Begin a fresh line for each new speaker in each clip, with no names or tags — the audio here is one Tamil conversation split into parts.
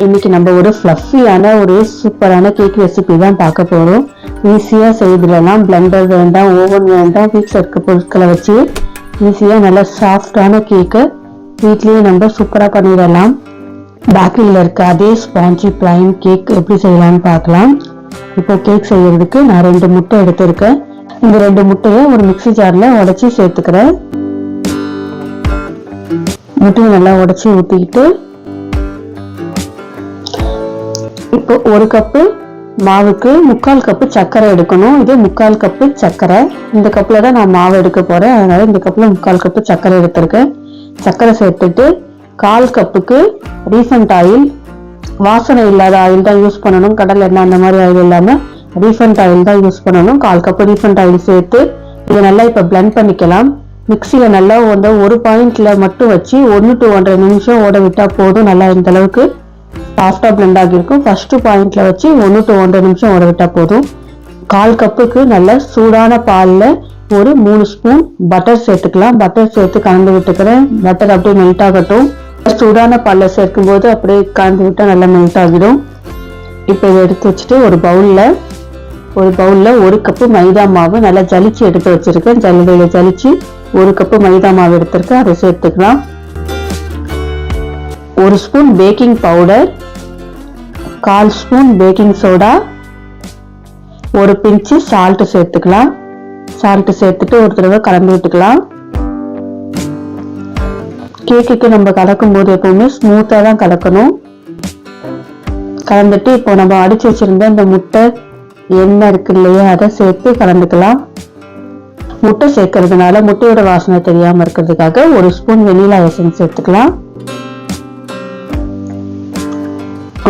இன்னைக்கு நம்ம ஒரு ஃப்ளஃபியான ஒரு சூப்பரான கேக் ரெசிபி தான் பார்க்க போறோம். ஈஸியா செய்திடலாம். பிளெண்டர் வேண்டாம், ஓவன் வேண்டாம். வீட்டில் இருக்க பொருட்களை வச்சு ஈஸியா நல்ல சாஃப்டான கேக்கை வீட்லயே நம்ம சூப்பரா பண்ணிடலாம். பேக்கரியில் இருக்க அதே ஸ்பாஞ்சி பிளைன் கேக் எப்படி செய்யலாம்னு பார்க்கலாம். இப்போ கேக் செய்யறதுக்கு நான் 2 முட்டை எடுத்திருக்கேன். இந்த 2 முட்டையை ஒரு மிக்ஸி ஜார்ல உடைச்சி சேர்த்துக்கிறேன். முட்டையை நல்லா உடைச்சி ஊற்றிக்கிட்டு இப்போ 1 கப்பு மாவுக்கு 3/4 கப்பு சர்க்கரை எடுக்கணும். இது 3/4 கப்பு சர்க்கரை. இந்த கப்பில் தான் நான் மாவு எடுக்க போறேன். அதனால இந்த கப்பில் 3/4 கப்பு சர்க்கரை எடுத்திருக்கேன். சர்க்கரை சேர்த்துட்டு 1/4 கப்புக்கு ரீஃபண்ட் ஆயில், வாசனை இல்லாத ஆயில் தான் யூஸ் பண்ணணும். கடல் எண்ணெய் அந்த மாதிரி ஆயில் இல்லாமல் ரீஃபண்ட் ஆயில் தான் யூஸ் பண்ணணும். 1/4 கப்பு ரீஃபண்ட் ஆயில் சேர்த்து இதை நல்லா இப்போ பிளெண்ட் பண்ணிக்கலாம். மிக்சியில் நல்லா ஒரு பாயிண்ட்ல மட்டும் வச்சு 1 to 1.5 நிமிஷம் ஓட விட்டா போதும். நல்லா இந்த அளவுக்கு சாஃப்டா பிளெண்ட் ஆகிருக்கும். ஃபர்ஸ்ட் பாயிண்ட்ல வச்சு 1 to 1.5 நிமிஷம் ஓட விட்டா போதும். 1/4 கப்புக்கு நல்ல சூடான பால்ல ஒரு 3 ஸ்பூன் பட்டர் சேர்த்துக்கலாம். பட்டர் சேர்த்து கலந்து விட்டுக்கிறேன். பட்டர் அப்படியே மெல்ட் ஆகட்டும். சூடான பால்ல சேர்க்கும் போது அப்படியே கலந்து விட்டா நல்லா மெல்ட் ஆகிடும். இப்போ இதை எடுத்து வச்சுட்டு ஒரு பவுல்ல 1 கப்பு மைதா மாவு நல்லா ஜலிச்சு எடுத்து வச்சிருக்கேன். ஜல்லியில ஜலிச்சு 1 கப்பு மைதா மாவு எடுத்திருக்கேன். அதை சேர்த்துக்கலாம். 1 spoon baking powder, 1/4 spoon baking soda, ஒரு பிஞ்சு சால்ட் சேர்த்துக்கலாம். சால்ட் சேர்த்துட்டு ஒரு தடவை கலந்து விட்டுக்கலாம். கேக்குக்கு நம்ம கலக்கும் போது எப்பவுமே ஸ்மூத்தா தான் கலக்கணும். கலந்துட்டு இப்போ நம்ம அடிச்சு வச்சிருந்த இந்த முட்டை எண்ணெய் இருக்கு இல்லையா, அதை சேர்த்து கலந்துக்கலாம். முட்டை சேர்க்கறதுனால முட்டையோட வாசனை தெரியாம இருக்கிறதுக்காக 1 ஸ்பூன் வெனிலா எசன்ஸ் சேர்த்துக்கலாம்.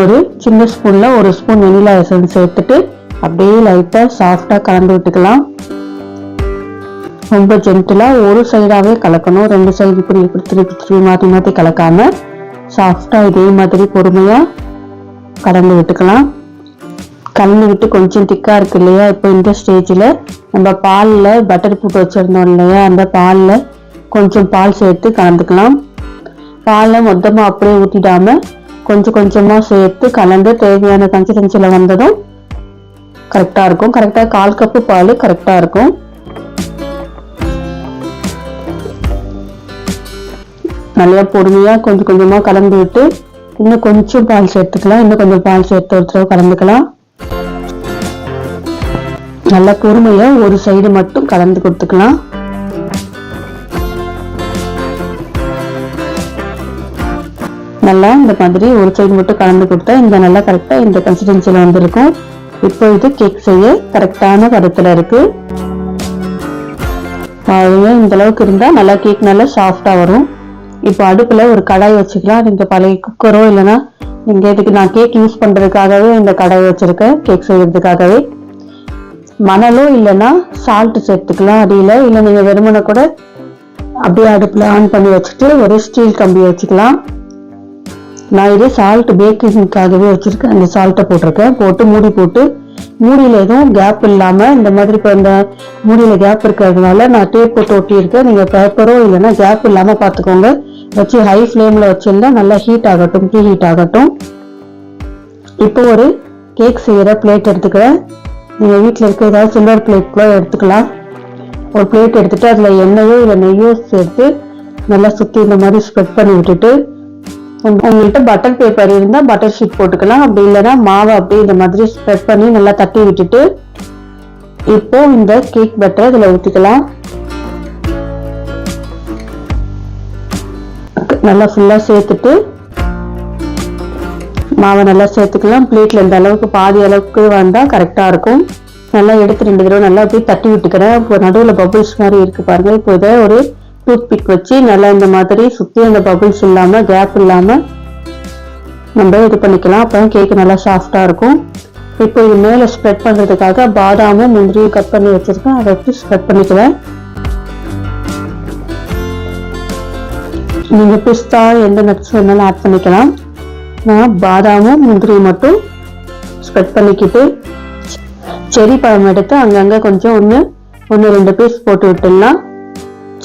ஒரு சின்ன ஸ்பூன்ல 1 ஸ்பூன் வெனிலா எசன்ஸ் சேர்த்துட்டு அப்படியே லைட்டா சாஃப்டா கலந்து விட்டுக்கலாம். ரொம்ப ஜென்டிலா ஒரு சைடாவே கலக்கணும். 2 சைடு இப்படி திருப்பி மாத்தி கலக்காம சாஃப்டா இதே மாதிரி பொறுமையா கலந்து விட்டுக்கலாம். கலந்து விட்டு கொஞ்சம் திக்கா இருக்கு இல்லையா, இப்போ இந்த ஸ்டேஜ்ல நம்ம பால்ல பட்டர் போட்டு வச்சிருந்தோம் இல்லையா, அந்த பால்ல கொஞ்சம் பால் சேர்த்து கலந்துக்கலாம். பாலை மொத்தமா அப்படியே ஊத்திடாம கொஞ்சம் கொஞ்சமா சேர்த்து கலந்து தேவையான கன்சிஸ்டன்சில வந்ததும் கரெக்டா இருக்கும். கரெக்டா 1/4 கப்பு பால் கரெக்டா இருக்கும். நல்லா பொறுமையா கொஞ்சம் கொஞ்சமா கலந்து விட்டு இன்னும் கொஞ்சம் பால் சேர்த்துக்கலாம். இன்னும் கொஞ்சம் பால் சேர்த்து ஒரு தடவை கலந்துக்கலாம். நல்லா பொறுமையா ஒரு சைடு மட்டும் கலந்து கொடுத்துக்கலாம். நல்லா இந்த மாதிரி ஒரு சைடு மட்டும் கலந்து கொடுத்தா இந்த நல்லா கரெக்டா இந்த கன்சிஸ்டன்சில வந்திருக்கும். இப்போ இது கேக் செய்ய கரெக்டான பதத்துல இருக்கு. இந்த அளவுக்கு இருந்தா நல்லா கேக் நல்லா சாஃப்டா வரும். இப்போ அடுப்புல ஒரு கடாய் வச்சுக்கலாம். நீங்க பழைய குக்கரோ இல்லைன்னா நீங்க இதுக்கு நான் கேக் யூஸ் பண்றதுக்காகவே இந்த கடாய் வச்சிருக்கேன். கேக் செய்யறதுக்காகவே மணலோ இல்லைன்னா சால்ட் சேர்த்துக்கலாம் அடியில. இல்லை நீங்க வெறுமனை கூட அப்படியே அடுப்புல ஆன் பண்ணி வச்சுட்டு ஒரு ஸ்டீல் கம்பி வச்சுக்கலாம். நான் இது சால்ட் பேக்கிங்காகவே வச்சிருக்கேன். அந்த சால்ட்டை போட்டிருக்கேன். போட்டு மூடி போட்டு மூடியில எதுவும் கேப் இல்லாம இந்த மாதிரி இப்போ இந்த மூடியில கேப் இருக்கிறதுனால நான் டேப் போட்டு ஒட்டியிருக்கேன். நீங்க பேப்பரோ இல்லைன்னா கேப் இல்லாம பாத்துக்கோங்க. வச்சு ஹை ஃப்ளேம்ல வச்சிருந்தா நல்லா ஹீட் ஆகட்டும், ப்ரீ ஹீட் ஆகட்டும். இப்போ ஒரு கேக் செய்யற பிளேட் எடுத்துக்கிறேன். நீங்க வீட்டுல இருக்க ஏதாவது சில்வர் பிளேட் கூட எடுத்துக்கலாம். ஒரு பிளேட் எடுத்துட்டு அதுல எண்ணெயோ இல்லை நெய்யோ சேர்த்து நல்லா சுத்தி இந்த மாதிரி ஸ்ப்ரெட் பண்ணி விட்டுட்டு, உங்கள்கிட்ட பட்டர் பேப்பர் இருந்தா பட்டர் ஷீட் போட்டுக்கலாம். அப்படி இல்லைன்னா மாவை அப்படியே இந்த மாதிரி ஸ்ப்ரெட் பண்ணி நல்லா தட்டி விட்டுட்டு இப்போ இந்த கேக் பட்டரை இதுல ஊத்திக்கலாம். நல்லா ஃபுல்லா சேர்த்துட்டு மாவை நல்லா சேர்த்துக்கலாம். பிளேட்ல இந்த அளவுக்கு பாதி அளவுக்கு வந்தா கரெக்டா இருக்கும். நல்லா எடுத்து 2 தடவை நல்லா அப்படியே தட்டி விட்டுக்கிறேன். இப்போ நடுவுல பபிள்ஸ் மாதிரி இருக்கு பாருங்க. இப்போ இதை ஒரு டூத் பிக் வச்சு நல்லா இந்த மாதிரி சுத்தி அந்த பபிள்ஸ் இல்லாம கேப் இல்லாம நம்ம இது பண்ணிக்கலாம். அப்பதான் கேக் நல்லா சாஃப்டா இருக்கும். இப்போ இது மேல ஸ்ப்ரெட் பண்றதுக்காக பாதாமும் முந்திரியும் கட் பண்ணி வச்சிருக்கேன். அதை வச்சு ஸ்ப்ரெட் பண்ணிக்குவேன். நீங்க பிஸ்தா எந்த நட்ஸ் வேணாலும் ஆட் பண்ணிக்கலாம். நான் பாதாமும் முந்திரியும் மட்டும் ஸ்ப்ரெட் பண்ணிக்கிட்டு செரி பழம் எடுத்து அங்கங்க கொஞ்சம் 1-2 பீஸ் போட்டு விட்டுடலாம்.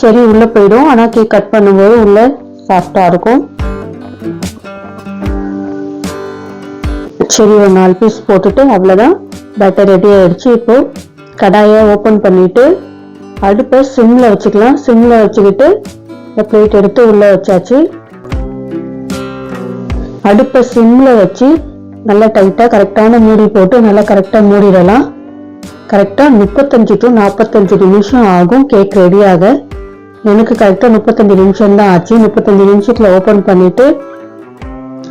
செரி உள்ள போயிடும். ஆனா கேக் கட் பண்ணும்போது உள்ள சாஃப்டா இருக்கும். சரி, ஒரு 4 பீஸ் போட்டுட்டு அவ்வளோதான், பேட்டர் ரெடி ஆயிடுச்சு. இப்போ கடாயை ஓப்பன் பண்ணிட்டு அடுப்பை சிம்ல வச்சுக்கலாம். சிம்ல வச்சுக்கிட்டு இந்த பிளேட் எடுத்து உள்ள வச்சாச்சு. அடுப்பை சிம்ல வச்சு நல்லா டைட்டா கரெக்டான மூடி போட்டு நல்லா கரெக்டா மூடிடலாம். கரெக்டா 35 to 45 நிமிஷம் ஆகும் கேக் ரெடியாக. எனக்கு கரெக்டா 35 நிமிஷம் தான் ஆச்சு. 35 நிமிஷத்துல ஓபன் பண்ணிட்டு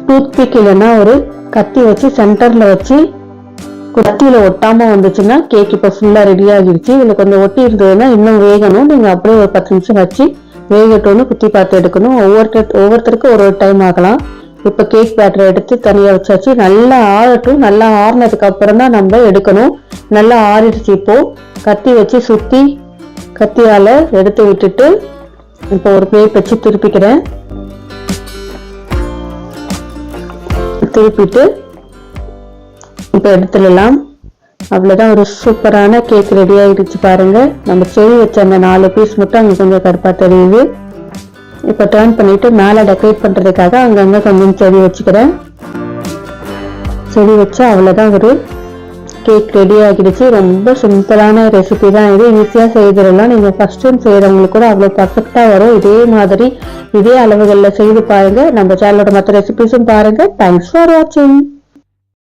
டூத் பிக் இல்லைன்னா ஒரு கத்தி வச்சு சென்டர்ல வச்சு கத்தியில ஒட்டாம வந்துச்சுன்னா கேக் இப்ப ஃபுல்லா ரெடி ஆகிடுச்சு. இதுல கொஞ்சம் ஒட்டி இருந்ததுன்னா இன்னும் வேகணும். நீங்க அப்படியே ஒரு 10 நிமிஷம் வச்சு வேகட்டும்னு குத்தி பார்த்து எடுக்கணும். ஒவ்வொருத்தருக்கும் ஒரு டைம் ஆகலாம். இப்ப கேக் பேட்டரை எடுத்து தனியா வச்சாச்சு. நல்லா ஆறட்டும். நல்லா ஆறினதுக்கு அப்புறம் தான் நம்ம எடுக்கணும். நல்லா ஆறிடுச்சு. இப்போ கத்தி வச்சு சுத்தி கத்தியால எடுத்து விட்டுட்டு இப்போ ஒரு பிளேட் வச்சு திருப்பிக்கிறேன். திருப்பிட்டு இப்ப எடுத்துடலாம். அவ்வளவுதான், ஒரு சூப்பரான கேக் ரெடி ஆயிடுச்சு பாருங்க. நம்ம செடி வச்ச அந்த 4 பீஸ் மட்டும் அங்க கொஞ்சம் கருப்பா தெரியுது. இப்ப டர்ன் பண்ணிட்டு மேல டெக்கரேட் பண்றதுக்காக அங்கங்க கொஞ்சம் செடி வச்சுக்கிறேன். செடி வச்சா அவ்வளவுதான், ஒரு கேக் ரெடி ஆகிடுச்சு. ரொம்ப சிம்பிளான ரெசிபி தான் இது. ஈஸியா செய்திடலாம். நீங்க ஃபர்ஸ்ட் டைம் செய்யறவங்களுக்கு கூட அவ்வளவு பர்ஃபெக்டா வரும். இதே மாதிரி இதே அளவுகள்ல செய்து பாருங்க. நம்ம சேனலோட மற்ற ரெசிபிஸும் பாருங்க. தேங்க்ஸ் ஃபார் வாட்சிங்.